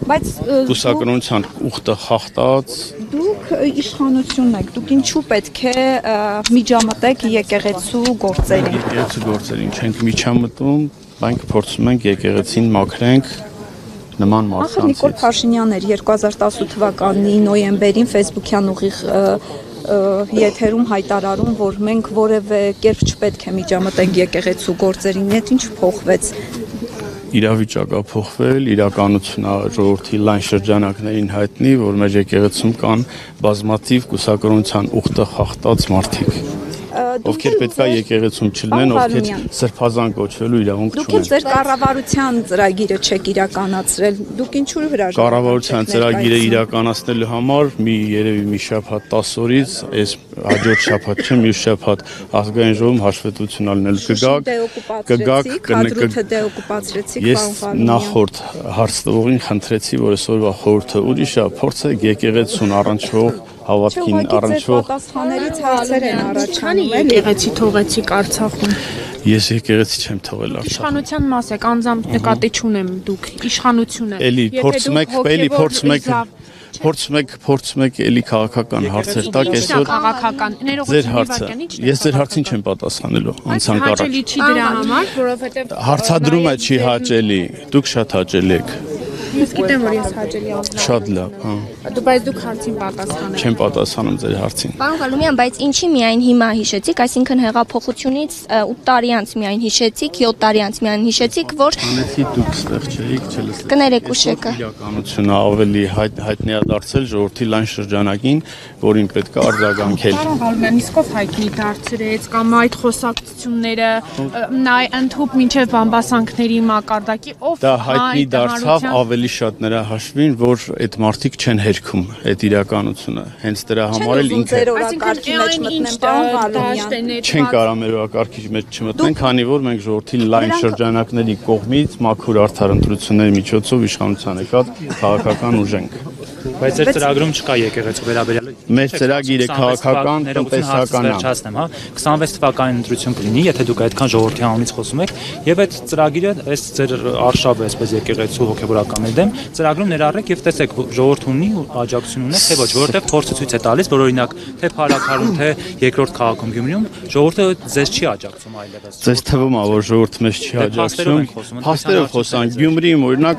Բայց կուսակրոնության ուխտը խախտած դուք իշխանությունն եք, դուք ինչու պետք է միջամտեք եկեղեցու գործերին։ Եկեղեցու գործերին չենք միջամտում, մենք փորձում ենք եկեղեցին մաքրենք նման Ախր Նիկոլ մարդկանցից։ Փաշինյանն էր 2018 թվականի նոյեմբերին Facebook-յան ուղիղ եթերում հայտարարում, որ մենք որևէ կերպ չպետք է միջամտենք եկեղեցու գործերին, այդ ինչ փոխվեց։ Իրավիճակը փոխվել, իրականությունը ժողովրդի լայն շրջանակներին հայտնի, որ մեր եկեղեցում կան բազմաթիվ կուսակրոնության ուխտը խախտած մարդիկ, ովքեր պետք է եկեղեցում չլինեն, ովքեր սրբազան կոչվելու իրավունք չունեն։ Դուք էլ ձեր կառավարության ծրագիրը չեք իրականացրել, դուք ինչու հրաժարվել։ Կառավարության ծրագիրը իրականացնելու համար երևի մի շաբաթ 10 օրից, այս հաջորդ շաբաթ չէ, մյուս շաբաթ ազգային ժողովում հաշվետվություն ալնելու կգաք, ես նախորդ հարց տվողին խնդրեցի, որ այսօրվա խորհուրդը ուրիշ է, փորձեք եկեղեցուն առնչվող հավատքին առնչվող պատասխաններից հարցեր են առաջանում, եկեղեցի թողեցիք Արցախում։ Ես եկեղեցի չեմ թողել Արցախում։ Իշխանության մաս եք, անձամբ նկատի չունեմ դուք, իշխանությունը։ Էլի փորձում եք էլի քաղաքական հարցեր տակ այսօր։ Ձեր հարցը։ Ես ձեր հարցին չեմ պատասխանելու, անցանք առաջ։ Հաճելի չի դրա համար, որովհետև Հարցադրումը չի հաճելի, դուք շատ հաճելի եք։ Ես գիտեմ, որ ես հաճելի ազգ եմ։ Շատ լավ, հա։ Բայց դուք հարցին պատասխանեք։ Չեմ պատասխանում ձեր հարցին։ Պարոն Գալումյան, բայց ինչի միայն հիմա հիշեցիք, այսինքն հեղափոխությունից 8 տարի անց միայն հիշեցիք, 7 տարի անց միայն հիշեցիք, որ Անեցի դուք ստեղ չէիք, չլսեք։ Կներեք ուշեկը։ Իրականությունը ավելի հայտնի է դարձել ժողովրդի լայն շրջանակին, որին պետք է արձագանքել։ Պարոն Գալումյան, իսկով հայտնի դարձրեց կամ այդ խոսակցությունները ընդհուպ մինչև բամբասանքների մակարդակի ով Դա հայտնի դարձավ ավելի շատ նրա հաշվին, որ այդ մարդիկ չեն հերքում այդ իրականությունը։ Հենց դրա համար էլ ինքը չեն կարող մեր օրակարգի մեջ չմտնեն, քանի որ մենք ժողովրդի լայն շրջանակների կողմից մաքուր արդար ընտրությունների միջոցով իշխանության եկած քաղաքական ուժ ենք։ Բայց ձեր ծրագրում չկա եկեղեցու վերաբերյալ։ Մեր ծրագիրը քաղաքական, տնտեսական է։ 26 թվականին ընտրություն կլինի, եթե դուք այդքան ժողովրդի անունից խոսում եք, եւ այդ ծրագիրը այս ձեր արշավը, այսպես եկեղեցու հոգեվորականների դեմ ծրագրում ներառեք եւ տեսեք ժողովուրդ ունի աջակցություն ունի, թե ոչ, որովհետեւ փորձը ցույց է տալիս, որ օրինակ թե Փարաքարում, թե երկրորդ քաղաքում Գյումրիում ժողովուրդը ձեզ չի աջակցում այլևս։ Ձեզ թվում է, որ ժողովուրդը մեզ չի աջակցում։ Փաստերով խոսանք, Գյումրիում օրինակ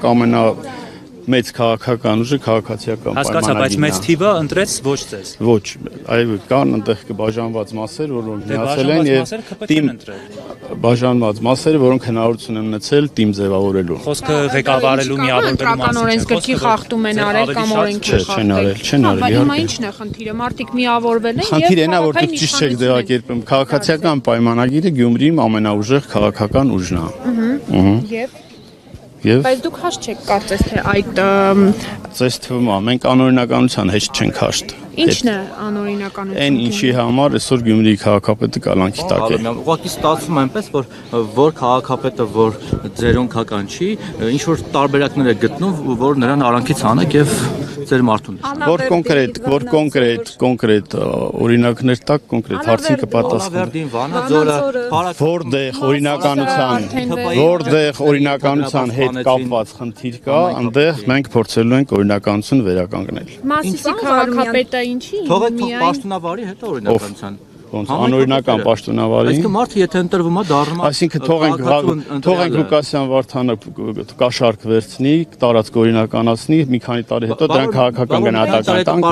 մեծ քաղաքական ուժը քաղաքացիական պայմանագիրն է։ Հասկացա, բայց մեծ թիվը ընտրեց ոչ ձեզ։ Ոչ, այո, կան այնտեղ կբաժանված մասեր, որոնք միացել են եւ թիմ բաժանված մասեր, որոնք հնարավորություն են ունեցել թիմ ձևավորելու։ Խոսքը ղեկավարելու միավորվելու մասին։ Օրենսգրքի խախտում են արել կամ օրենքի խախտել։ Չեն արել։ Հիմա ի՞նչն է խնդիրը։ Մարդիկ միավորվել են եւ խնդիրն է, որ դուք ճիշտ չեք ձևակերպում։ Քաղաքացիական պայմանագիրը Գյումրիում ամենաուժեղ քաղաքական ուժն է։ Բայց դուք հաշտ չեք կարծես թե այդ Ձեզ թվում է, մենք անօրինականության հետ չենք հաշտ։ Ինչն է անօրինականությունը։ Այն ինչի համար այսօր Գյումրիի քաղաքապետը կալանքի տակ է։ Ուղղակի ստացվում է այնպես, որ քաղաքապետը, որ ձերոնքական չի, ինչ որ տարբերակներ է գտնում, որ նրան արանքից հանեք եւ ձեր մարդուն։ Որ կոնկրետ օրինակներ տակ կոնկրետ հարցին կպատասխանի։ Որտեղ օրինականության հետ կապված խնդիր կա, այնտեղ մենք փորձելու ենք օրինականություն վերականգնել։ Մասիսի քաղաքապետը ինչի։ Թողեք պաշտոնավարի հետ օրինականության։ Անօրինական պաշտոնավարի։ Այսինքն մարդը եթե ընտրվում է դառնում է։ Այսինքն թողենք Լուկասյան Վարդանը կաշառք վերցնի, տարածք օրինականացնի, մի քանի տարի հետո դրան քաղաքական գնահատական տանք։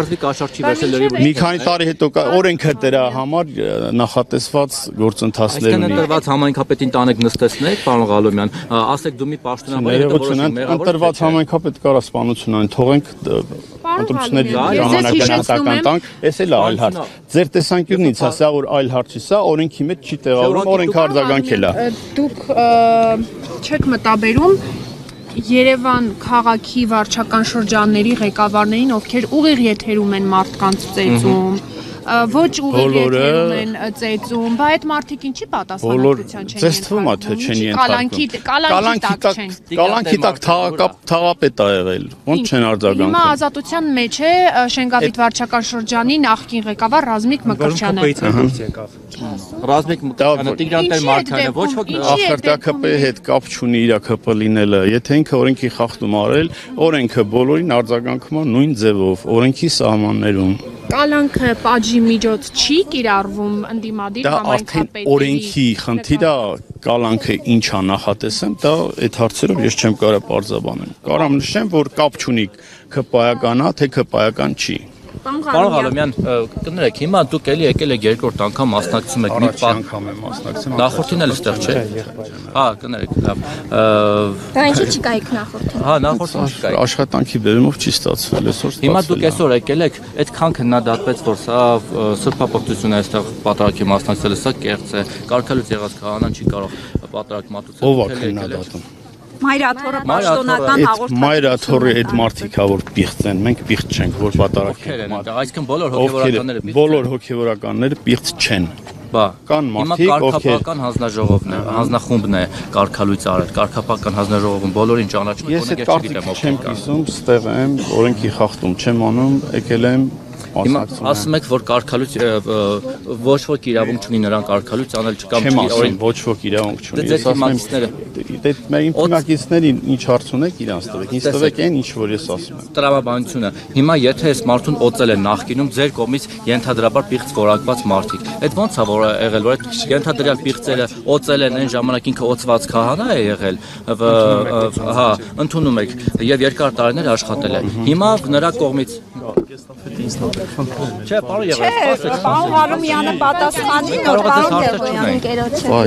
Մի քանի տարի հետո օրենքը դրա համար նախատեսված գործընթացներ ունի։ Ընտրված համայնքապետին տանեք նստեցնեք, պարոն Ղալոմյան, ասեք դու մի պաշտոնավար ընտրված համայնքապետ կարա սպանություն այն, թողենք ընտրությունների ժամանակ գնահատական տանք, էս էլ այլ հարց։ Ձեր տեսանկյունից ասա որ այլ հարց չի, սա օրենքի մեջ չի տեղավորվում, օրենքը արձագանքել է։ Դուք չեք մտաբերում Երևան քաղաքի վարչական շրջանների ղեկավարներին, ովքեր ուղիղ եթերում են մարդկանց ծեծում, ոչ ուղիղ եթերում են ծեծում, բա այդ մարդիկ ինչի պատասխանատվության չեն Ձեզ թվում է թե չեն ենթարկվում։ Կալանքի տակ թաղապետ ա եղել, ոնց չեն արձագանքում։ Հիմա ազատության մեջ է Շենգավիթ վարչական շրջանի նախկին ղեկավար Ռազմիկ Մկրտչյանը։ Ռազմիկ Մկրտչյանը, Տիգրան Տեր-Մարգարյանը ոչ ոք Ախր դա ԿՊ-ի հետ կապ չունի իր ԿՊ լինելը։ Եթե ինքը օրենքի խախտում արել, օրենքը բոլորին արձագանքում է նույն ձևով, օրենքի սահմաններում։ Կալանքը պատժի միջոց չի կիրառվում ընդդիմադիր Դա արդեն համայնքապետերի։ օրենքի խնդիր է, կալանքը ինչ է նախատեսեմ, դա այդ հարցերով ես չեմ կարող պարզաբանել։ Կարամ նշեմ, որ կապ չունի ԿՊ-ական է, թե ԿՊ-ական չի։ Պարոն Ղալամյան, կներեք, հիմա դուք էլի եկել եք երկրորդ անգամ մասնակցում եք մի անգամ եմ մասնակցում։ Նախորդին էլ այստեղ չէ։ Հա, կներեք, լավ։ Դա ինչի չկայիք նախորդին։ Հա, նախորդին չկայիք։ Աշխատանքի բերումով չի ստացվել, այսօր Հիմա դուք այսօր եկել եք, այդքան քննադատվեց, որ սա սրբապղծություն է այստեղ պատարագի մասնակցելը, սա կեղծ է, կարգելուց եղած քահանան չի կարող պատարագ մատուցել։ ով է քննադատում։ Մայրաթորը պաշտոնական հաղորդում։ Մայրաթորի այդ մարդիկ ա որ պիղծ են, մենք պիղծ չենք, որ պատարագ են։ Այսինքն բոլոր հոգևորականները բոլոր հոգևորականները պիղծ չեն։ Բա Կան մարդիկ, կարգապահական հանձնաժողովն է, հանձնախումբն է կարգալույց արել, կարգապահական հանձնաժողովում բոլորին չճանաչում եք, Ես այդ կարծիք չեմ կիսում, ստեղ եմ, օրենքի խախտում չեմ անում, եկել եմ Հիմա ասում եք, որ կարգալույց ոչ ոք իրավունք չունի նրան կարգալույց անել չկամ չեմ ասում, ոչ ոք իրավունք չունի։ Դե թիմակիցները Դե մեր թիմակիցներին ինչ հարց ունեք իրանց տվեք, ինձ տվեք այն ինչ որ ես ասում եմ։ Տրամաբանությունը հիմա եթե այս մարդուն օծել են նախկինում ձեր կողմից ենթադրաբար պիղծ որակված մարդիկ։ Այդ ո՞նց է որ եղել, որ այդ ենթադրյալ պիղծերը օծել են այն ժամանակ ինքը օծված քահանա է եղել, հա, ընդունում եք եւ երկար տարիներ աշխատել է։ Հիմա նրա կողմից Չէ, պարոն Եղեգետ, Պարոն Ղարոմյանը պատասխանի նոր պարոն Ընկերոջը։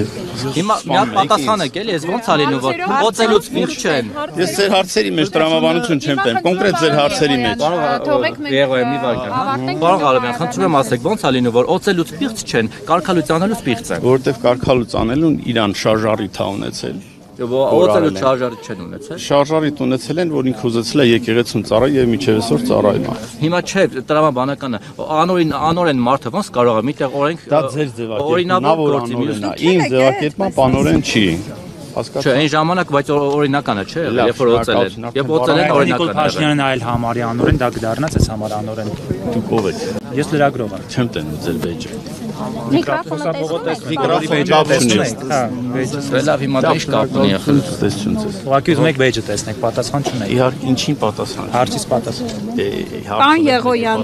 Հիմա մի հատ պատասխան եք, էլի, ես ոնց ա լինում, որ օծելուց պիղծ չեն։ Ես ձեր հարցերի մեջ տրամաբանություն չեմ տեմ, կոնկրետ ձեր հարցերի մեջ։ Թողեք մենք Եղեգետ, մի վարքան։ Պարոն Ղարոմյան, խնդրում եմ ասեք, ոնց ա լինում, որ օծելուց պիղծ չեն, կարգալույց անելուց պիղծ են։ Որովհետև կարգալույց անելուն իրան շարժարիթ ա ունեցել։ Օծելուց շարժարիթ չեն ունեցել։ Շարժարիթ ունեցել են, որ ինքը ուզեցել է եկեղեցուն ծառայ եւ միջև այսօր ծառայում է։ Հիմա չէ, տրամաբանականը անօրեն մարդը ոնց կարող է միտեղ օրենք Դա ձեր ձևակերպումն է, որ անօրեն է։ Իմ ձևակերպման բանորեն չի։ Չէ, այն ժամանակ բայց օրինականը չէ, երբ որ օծել են։ Երբ օծել են օրինական։ Նիկոլ Փաշինյանն այլ համարի անօրեն, դա կդառնաց այս համար անօրեն։ Դուք ով եք։ Ես լրագրող եմ։ Չեմ տենում ձեր վեճը։ Միկրոֆոնը Միկրոֆոն Հա, վեճը։ Լավ, հիմա դա ինչ կապ ունի ախր։ Տեսություն ձեզ։ Ուղղակի ուզում եք վեճը տեսնեք, պատասխան չունեք։ Իհարկե ինչին պատասխան։ Հարցից պատասխան։ Պարոն Եղոյան,